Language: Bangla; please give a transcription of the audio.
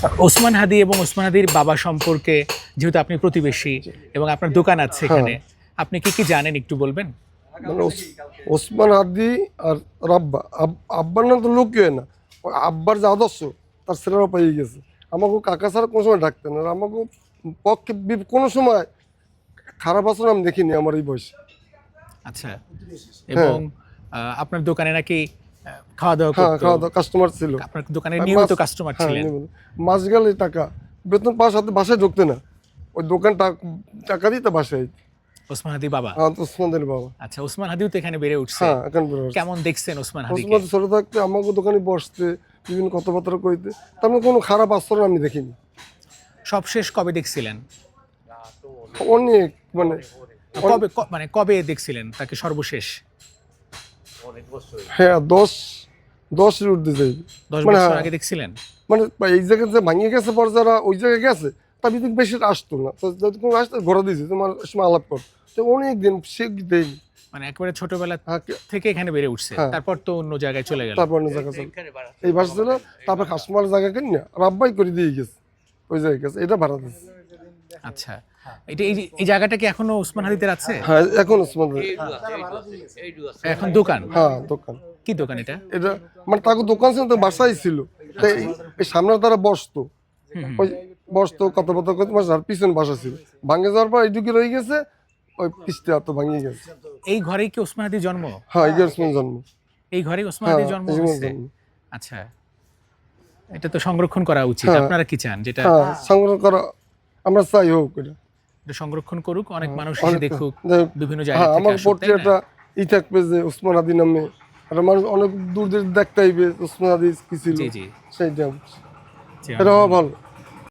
ওসমান হাদি এবং ওসমান হাদির বাবা সম্পর্কে, যেহেতু আপনি প্রতিবেশী এবং আপনার দোকান আছে এখানে, আপনি কি কি জানেন একটু বলবেন? মানে ওসমান হাদি আর রাব্বা আব্বার নাম তো লোকই হয় না, ওই আব্বার যে আদর্শ তার ছেলেরা পেয়ে গেছে। আমাকে কাকা ছাড়া কোনো সময় ডাকতেন আর আমাকে পক্ষে কোনো সময় খারাপ আচরণ আমি দেখিনি আমার এই বয়সে। আচ্ছা, এবং আপনার দোকানে নাকি খাওয়া দাওয়া হ্যাঁ, করতো? খাওয়া দাওয়া কাস্টমার ছিল। আপনার দোকানে নিয়মিত মাস- কাস্টমার হ্যাঁ, ছিলেন? নিয়মিত। মাস গেলে টাকা বেতন পাওয়ার সাথে বাসায় ঢুকতে না, ওই দোকান টাকা দিতে বাসায়। ওসমান হাদি বাবা? হ্যাঁ, তো ওসমানের বাবা। আচ্ছা, ওসমান হাদিও তো এখানে বেড়ে উঠছে। হ্যাঁ, এখন বেরো কেমন দেখছেন ওসমান হাদিকে? ওসমান ছোট থাকতে আমাকে দোকানে বসতে বিভিন্ন কথাবার্তা কইতে, তেমন কোনো খারাপ আচরণ আমি দেখিনি। সবশেষ কবে দেখছিলেন? অনেক মানে মানে কবে দেখছিলেন তাকে সর্বশেষ? হ্যাঁ, 10 উঠতে যাই 10 মানে বছর হ্যাঁ, আগে দেখছিলেন? মানে এই জায়গায় যে ভাঙিয়ে গেছে পর যারা ওই জায়গায় গেছে তার ভিতরে বেশি আসতো না, তো যদি কোনো আসতো ঘোরা দিয়েছে তোমার সময় আলাপ কর, তো অনেক দিন সে দেয়নি। মানে একেবারে ছোটবেলা হ্যাঁ, থেকে এখানে বেড়ে উঠছে, হ্যাঁ। তারপর তো অন্য জায়গায় চলে গেল। তারপর অন্য জায়গা চলে এই বাসা ছিল, তারপর কাস্টমার জায়গা কিনি না রাব্বাই করে দিয়ে গেছে, ওই জায়গায় গেছে, এটা ভাড়া দিচ্ছে। আচ্ছা, এটা এই জায়গাটা কি এখনো ওসমান হাদিদের আছে? হ্যাঁ, এখন ওসমান এখন দোকান? হ্যাঁ, দোকান। কি দোকান এটা? এটা মানে তাকে দোকান ছিল তো বাসাই ছিল, তো এই সামনে তারা বসতো, ওই বসতো কথাবার্তা করতে, আর পিছনে বাসা ছিল। ভাঙে যাওয়ার পর এইটুকু রয়ে গেছে, ওই পিছটা তো ভাঙিয়ে গেছে। এই ঘরেই কি ওসমান হাদির জন্ম? হ্যাঁ, এই ওসমান জন্ম। এই ঘরেই ওসমান হ্যাঁ, হাদির জন্ম এই হয়েছে? জন্ম। আচ্ছা, এটা তো সংরক্ষণ করা উচিত। হ্যাঁ। আপনারা কি চান যেটা? হ্যাঁ, সংগ্রহ করা আমরা চাই হোক এটা। এটা সংরক্ষণ করুক, অনেক মানুষ এসে অনেক- দেখুক, দেখ- বিভিন্ন জায়গা হ্যাঁ, থেকে আমার আসুক, পড়তে তাই না? একটা থাকবে যে ওসমান হাদি নামে, আর মানুষ অনেক দূর দেখতে আইবে ওসমান হাদি কি ছিল, জি জি সেইটা জি, এটা হওয়া ভালো।